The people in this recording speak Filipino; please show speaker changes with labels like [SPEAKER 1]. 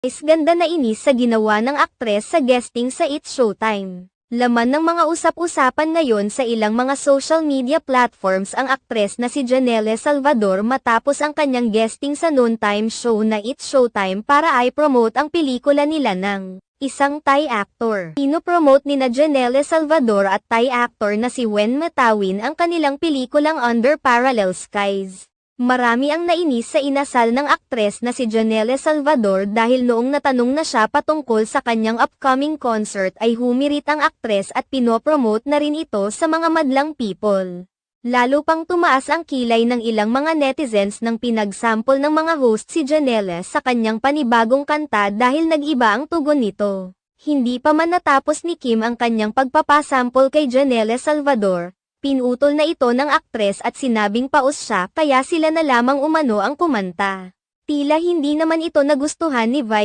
[SPEAKER 1] Ganda na inis sa ginawa ng aktres sa guesting sa It's Showtime. Laman ng mga usap-usapan ngayon sa ilang mga social media platforms ang aktres na si Janelle Salvador matapos ang kanyang guesting sa noontime show na It's Showtime para i-promote ang pelikula nila ng isang Thai actor. Pinopromote ni na Janelle Salvador at Thai actor na si Wen Matawin ang kanilang pelikulang Under Parallel Skies. Marami ang nainis sa inasal ng aktres na si Janelle Salvador dahil noong natanong na siya patungkol sa kanyang upcoming concert ay humirit ang aktres at pinopromote na rin ito sa mga madlang people. Lalo pang tumaas ang kilay ng ilang mga netizens nang pinagsample ng mga host si Janelle sa kanyang panibagong kanta dahil nag-iba ang tugon nito. Hindi pa man natapos ni Kim ang kanyang pagpapasample kay Janelle Salvador. Pinutol na ito ng aktres at sinabing paus siya kaya sila na lamang umano ang kumanta. Tila hindi naman ito nagustuhan ni Vice